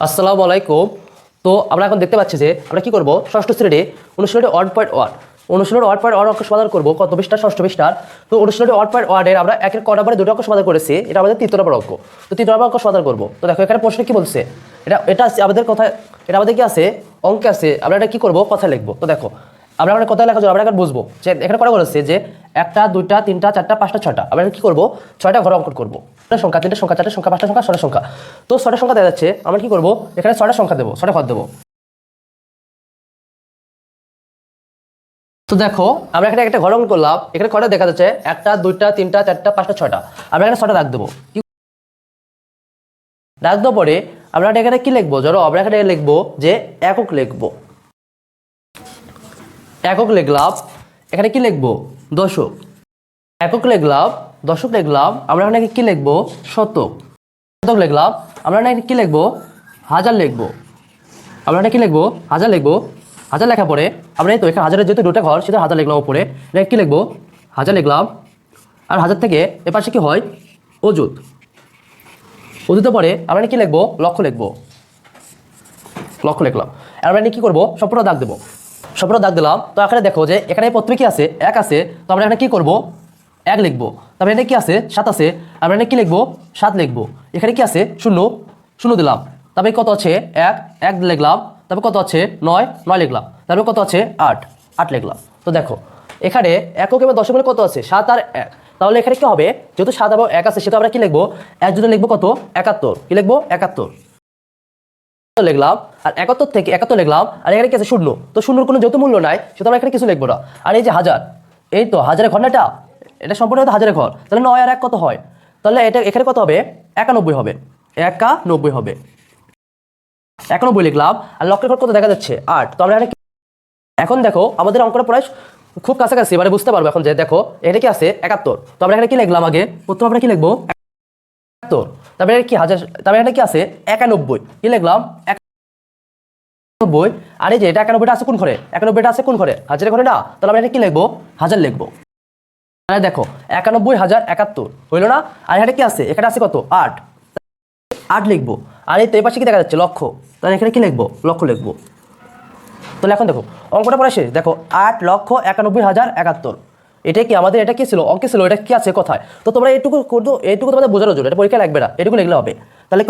আসসালামু আলাইকুম। তো আমরা এখন দেখতে পাচ্ছি যে আমরা কি করব, ষষ্ঠ শ্রেণী অনুশীলনী 1.1 অনুশীলনী 1.1 অঙ্ক সমাধান করব। কত পৃষ্ঠা? ষষ্ঠ পৃষ্ঠার। তো অনুশীলনী 1.1 এর আমরা একের ক নম্বরে দুটো অঙ্ক সমাধান করেছি, এটা আমাদের তৃতীয় নম্বর অঙ্ক। তো তৃতীয় নম্বর অঙ্ক সমাধান করব। তো দেখো এখানে প্রশ্ন কি বলছে, এটা আমাদের কথা, এটা আমাদের কি আছে, অঙ্কে আছে। আমরা এটা কি করব, কথা লিখবো। তো দেখো আমরা এখানে কথা লেখা যাবে, আমরা এখন বুঝবো যে এখানে কটা বলেছে যে একটা, দুইটা, তিনটা, চারটা, পাঁচটা, ছয়টা। আমরা কি করবো, ছয়টা ঘর অঙ্কন করবো। সংখ্যা, তিনটা সংখ্যা, চারটা সংখ্যা, পাঁচটা সংখ্যা, ছয়টা সংখ্যা। তো ছয়টা সংখ্যা দেখা যাচ্ছে, আমরা কি করবো, এখানে ছয়টা সংখ্যা দেবো, ছয়টা ঘর দেবো। তো দেখো আমরা এখানে একটা ঘর অঙ্কন করলাম, এখানে কটা দেখা যাচ্ছে, একটা, দুইটা, তিনটা, চারটা, পাঁচটা, ছয়টা। আমরা এখানে ছয়টা দাগ দেবো। দাগ দেওয়ার পরে আমরা এখানে কি লিখবো, ধরো আমরা এখানে লিখবো যে একক লিখবো, একক লিখলাম। এখানে কি লিখবো, দশক। একক লিখলাম, দশক লিখলাম। আমরা এখানে কি লিখবো, শতক। শতক লিখলাম। আমরা এখানে কি লিখবো, হাজার লিখবো। আমরা এখানে কি লিখবো, হাজার লিখবো। হাজার লেখার পরে আমরা এই তো এখানে হাজারের যেহেতু দুটো ঘর, সেটা হাজার লিখলাম উপরে। এটা কি লিখবো, হাজার লিখলাম। আর হাজার থেকে এ পাশে কি হয়, অযুত। অযুতের পরে আমরা কি লিখবো, লক্ষ লিখবো। লক্ষ লিখলাম। আমরা এখানে কি করবো, সম্পূর্ণ দাগ দেবো। সম্পূর্ণ দাগ দিলাম। তো এখানে দেখো যে এখানে প্রথমে কি আছে, এক আছে। তো আমরা এখানে কি করবো, এক লিখবো। তারপরে এখানে কি আছে, সাত আছে। আমরা এখানে কি লিখবো, সাত লিখবো। এখানে কি আছে, শূন্য, শূন্য দিলাম। তারপরে কত আছে, এক, এক লিখলাম। তারপর কত আছে, নয়, নয় লিখলাম। তারপর কত আছে, আট, আট লিখলাম। তো দেখো এখানে একক এবং দশক মিলে কত আছে, সাত আর এক। তাহলে এখানে কি হবে, যেহেতু সাত এবং এক আছে, সেটা আমরা কি লিখবো, এক জন্য লিখবো কত, 71। কি লিখবো, 71 লিখলাম। আর 71 থেকে 71 লিখলাম। আর এখানে কি আছে, শূন্য। তো শূন্যর কোনো যত মূল্য নাই, সেটা আমরা এখানে কিছু লিখবো না। আর এই যে হাজার, এই তো হাজারের ঘর না, এটা সম্পূর্ণ হাজারের ঘর। তাহলে 9 আর 1 কত হয়, তাহলে এটা এখানে কত হবে, 91 হবে। 91 হবে। 91 লিখলাম। আর লক্ষের ঘর কত দেখা যাচ্ছে, 8। তো আমরা এখন দেখো আমাদের অঙ্কটা প্রায় খুব কাছাকাছি, মানে বুঝতে পারবো এখন যে দেখো এটা কি আছে, 71। তো আমরা এখানে কি লিখলাম, আগে প্রথম আমরা কি লিখবো, 71। তারপরে কি হাজার, তারপরে এখানে কি আছে, 91। কি লিখলাম, 91। আর এই যে এটা 91টা আছে কোন ঘরে, 91টা আছে কোন ঘরে, হাজারের ঘরে না। তাহলে আমরা এটা কি লিখবো, হাজার লিখবো। তাহলে দেখো 91,071 হইলো না। আর এখানে কি আছে, এখানে আছে কত, 8, 8 লিখবো। আর এই তো এই পাশে কি দেখা যাচ্ছে, লক্ষ। তাহলে এখানে কি লিখবো, লক্ষ লিখবো। তাহলে এখন দেখো অঙ্কটা পরে শেষ। দেখো 8,91,071। এটা কি আমাদের, এটা কি ছিল, অঙ্কে ছিল, এটা কি আছে কোথায়। তো তোমরা এইটুকু তোমাদের বোঝানোর জন্য, এটা পরীক্ষা লাগবে না, এটুকু লিখলে হবে। তাহলে